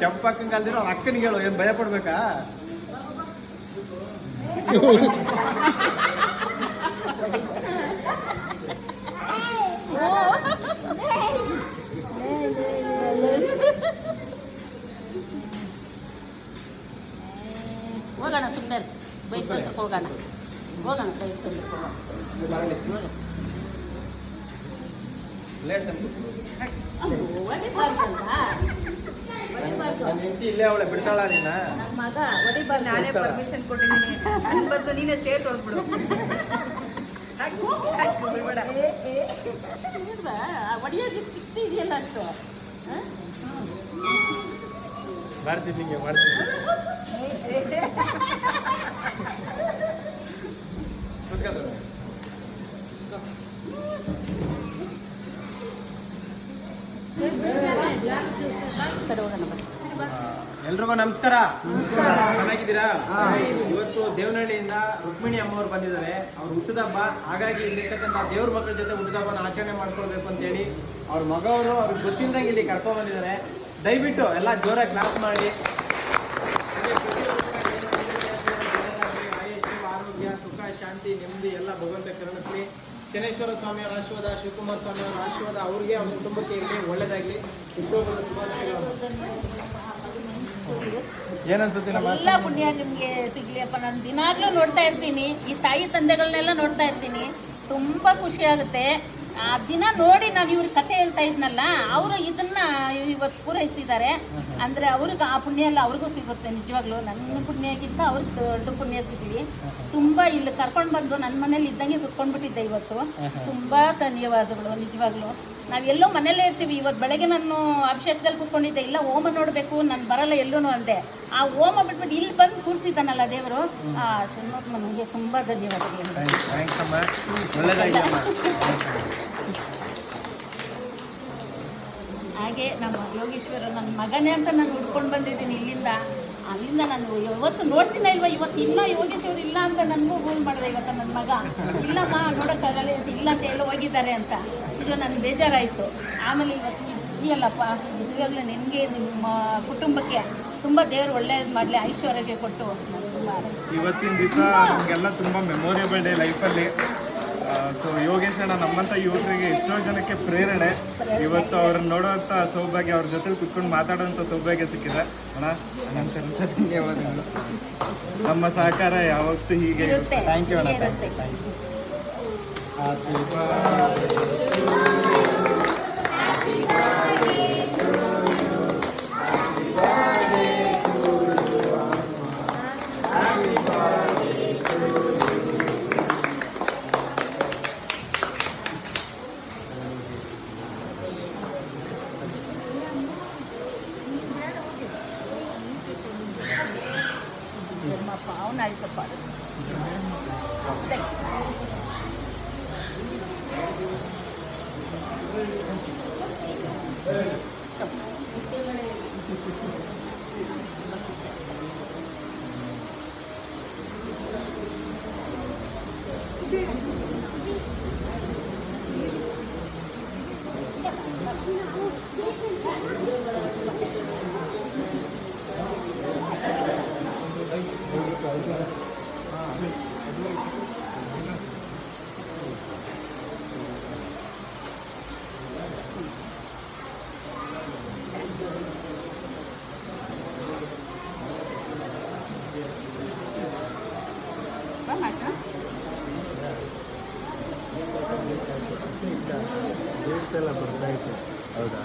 ಕೆಂಪಕ್ಕಂಗೆ ಅಲ್ದಿರೋ ಅವ್ರ ಅಕ್ಕನಿಗೆ ಹೇಳು, ಏನು ಭಯ ಪಡ್ಬೇಕಾ? ಹೋಗೋಣ ಸುಮ್ಮನೆ ಬೈಕ್ ಹೋಗೋಣ ಹೋಗೋಣ ಇಲ್ಲೇ ಅವಳೆ ಬಿಡ್ತಾಳ ನಿನ್ನ ಮಗ ಹೊಡಿಬಾರ್ದು. ನಾನೇ ಪರ್ಮಿಷನ್ ಕೊಟ್ಟಿದ್ದೀನಿ, ಅನ್ಬಾರ್ದು ನೀನೇ ಸೇರ್ ತೊಳ್ಬಿಡು. ಹೊಡಿಯೋದು ಚಿಕ್ಕ ಇದೆಯಲ್ಲ ಅಷ್ಟು ಮಾಡ್ತೀನಿ ಹಿಂಗೆ ಮಾಡ್ತೀನಿ. ಎಲ್ರಿಗೂ ನಮಸ್ಕಾರ. ಚೆನ್ನಾಗಿದ್ದೀರಾ? ಇವತ್ತು ದೇವನಹಳ್ಳಿಯಿಂದ ರುಕ್ಮಿಣಿ ಅಮ್ಮವ್ರು ಬಂದಿದ್ದಾರೆ. ಅವ್ರು ಹುಟ್ಟಿದ ಹಬ್ಬ, ಹಾಗಾಗಿ ಇಲ್ಲಿರ್ತಕ್ಕಂಥ ದೇವ್ರ ಮಕ್ಕಳ ಜೊತೆ ಹುಟ್ಟಿದ ಹಬ್ಬನ ಆಚರಣೆ ಮಾಡ್ಕೊಳ್ಬೇಕು ಅಂತೇಳಿ ಅವ್ರ ಮಗವರು ಅವ್ರಿಗೆ ಗೊತ್ತಿದ್ದಂಗೆ ಇಲ್ಲಿ ಕರ್ಕೊಂಡು ಬಂದಿದ್ದಾರೆ. ದಯವಿಟ್ಟು ಎಲ್ಲ ಜೋರಾಗಿ ಕ್ಲಾಸ್ ಮಾಡಿ. ಆರೋಗ್ಯ, ಸುಖ, ಶಾಂತಿ, ನೆಮ್ಮದಿ ಎಲ್ಲ ಭಗವಂತ ಕರುಣಿಸ್ಲಿ. ಶನೇಶ್ವರ ಸ್ವಾಮಿಯವರ ಆಶೀರ್ವಾದ, ಶಿವಕುಮಾರ ಸ್ವಾಮಿಯವರ ಆಶೀರ್ವಾದ ಅವ್ರಿಗೆ, ಅವ್ರ ಕುಟುಂಬಕ್ಕೆ ಇರಲಿ, ಒಳ್ಳೇದಾಗಲಿ. ಏನನ್ಸುತ್ತೆ ನಮ್ಮ ಎಲ್ಲ ಪುಣ್ಯ ನಿಮಗೆ ಸಿಗ್ಲಿಯಪ್ಪ. ನಾನು ದಿನಾಗ್ಲೂ ನೋಡ್ತಾ ಇರ್ತೀನಿ, ಈ ತಾಯಿ ತಂದೆಗಳನ್ನೆಲ್ಲ ನೋಡ್ತಾ ಇರ್ತೀನಿ. ತುಂಬ ಖುಷಿ ಆಗುತ್ತೆ. ಆ ದಿನ ನೋಡಿ ನಾನು ಇವ್ರ ಕತೆ ಹೇಳ್ತಾ ಇದ್ನಲ್ಲ, ಅವರು ಇದನ್ನ ಇವತ್ತು ಪೂರೈಸಿದ್ದಾರೆ. ಅಂದರೆ ಅವ್ರಿಗೆ ಆ ಪುಣ್ಯ ಎಲ್ಲ ಅವ್ರಿಗೂ ಸಿಗುತ್ತೆ. ನಿಜವಾಗ್ಲೂ ನನ್ನ ಪುಣ್ಯಕ್ಕಿಂತ ಅವ್ರಿಗೆ ದೊಡ್ಡ ಪುಣ್ಯ ಸಿಗಲಿ. ತುಂಬ ಇಲ್ಲಿ ಕರ್ಕೊಂಡು ಬಂದು ನನ್ನ ಮನೇಲಿ ಇದ್ದಂಗೆ ಕುತ್ಕೊಂಡ್ಬಿಟ್ಟಿದ್ದೆ ಇವತ್ತು. ತುಂಬ ಧನ್ಯವಾದಗಳು. ನಿಜವಾಗ್ಲೂ ನಾವೆಲ್ಲೋ ಮನೇಲೇ ಇರ್ತೀವಿ. ಇವತ್ತು ಬೆಳಗ್ಗೆ ನಾನು ಅಭಿಷೇಕದಲ್ಲಿ ಕೂತ್ಕೊಂಡಿದ್ದೆ, ಇಲ್ಲ ಹೋಮ ನೋಡಬೇಕು, ನಾನು ಬರಲ್ಲ ಎಲ್ಲೂ ಅಂದೆ. ಆ ಹೋಮ ಬಿಟ್ಬಿಟ್ಟು ಇಲ್ಲಿ ಬಂದು ಕೂರಿಸಿದ್ದಾನಲ್ಲ ದೇವರು, ಆ ಶಣ್ಮುಖನಿಗೆ ತುಂಬ ಧನ್ಯವಾದಗಳು. ಹಾಗೆ ನಮ್ಮ ಯೋಗೇಶ್ವರ ನನ್ನ ಮಗನೇ ಅಂತ ನಾನು ಹುಡ್ಕೊಂಡು ಬಂದಿದ್ದೀನಿ ಇಲ್ಲಿಂದ. ಅಲ್ಲಿಂದ ನಾನು ಇವತ್ತು ನೋಡ್ತೀನ ಇಲ್ವಾ, ಇವತ್ತು ಇಲ್ಲ ಯೋಗೇಶ್ವರ ಇಲ್ಲ ಅಂತ ನನಗೂ ಫೋನ್ ಮಾಡಿದೆ ಇವತ್ತು ನನ್ನ ಮಗ. ಇಲ್ಲಮ್ಮ ನೋಡೋಕ್ಕಾಗಲ್ಲ ಅಂತ, ಇಲ್ಲ ಅಂತ ಎಲ್ಲ ಹೋಗಿದ್ದಾರೆ ಅಂತ. ಇದು ನನಗೆ ಬೇಜಾರಾಯಿತು. ಆಮೇಲೆ ಇವತ್ತು ಇದೆಯಲ್ಲಪ್ಪ, ನಿಜವಾಗ್ಲೂ ನಿನಗೆ ನಿಮ್ಮ ಕುಟುಂಬಕ್ಕೆ ತುಂಬ ದೇವರು ಒಳ್ಳೇದು ಮಾಡಲಿ, ಐಶ್ವರ್ಯಗೆ ಕೊಟ್ಟು ತುಂಬ ಇವತ್ತಿನ ದಿವಸ ನಮಗೆಲ್ಲ ತುಂಬ ಮೆಮೊರೇಬಲ್ ಡೇ ಲೈಫಲ್ಲಿ. ಸೊ ಯೋಗೇಶ್ ಅಣ್ಣ ನಮ್ಮಂಥ ಯುವಕರಿಗೆ ಎಷ್ಟೋ ಜನಕ್ಕೆ ಪ್ರೇರಣೆ. ಇವತ್ತು ಅವ್ರನ್ನ ನೋಡೋವಂಥ ಸೌಭಾಗ್ಯ, ಅವ್ರ ಜೊತೆ ಕುತ್ಕೊಂಡು ಮಾತಾಡೋಂಥ ಸೌಭಾಗ್ಯ ಸಿಕ್ಕಿದೆ. ಅಣ್ಣ ಅನಂತ ಧನ್ಯವಾದಗಳು. ನಮ್ಮ ಸಹಕಾರ ಯಾವತ್ತೂ ಹೀಗೆ ಇರುತ್ತೆ. ಥ್ಯಾಂಕ್ ಯು ಅಣ್ಣ. ಪಾವನಾಯ್ತಪ್ಪ. ಬರ್ತಾ ಇತ್ತು. ಹೌದಾ?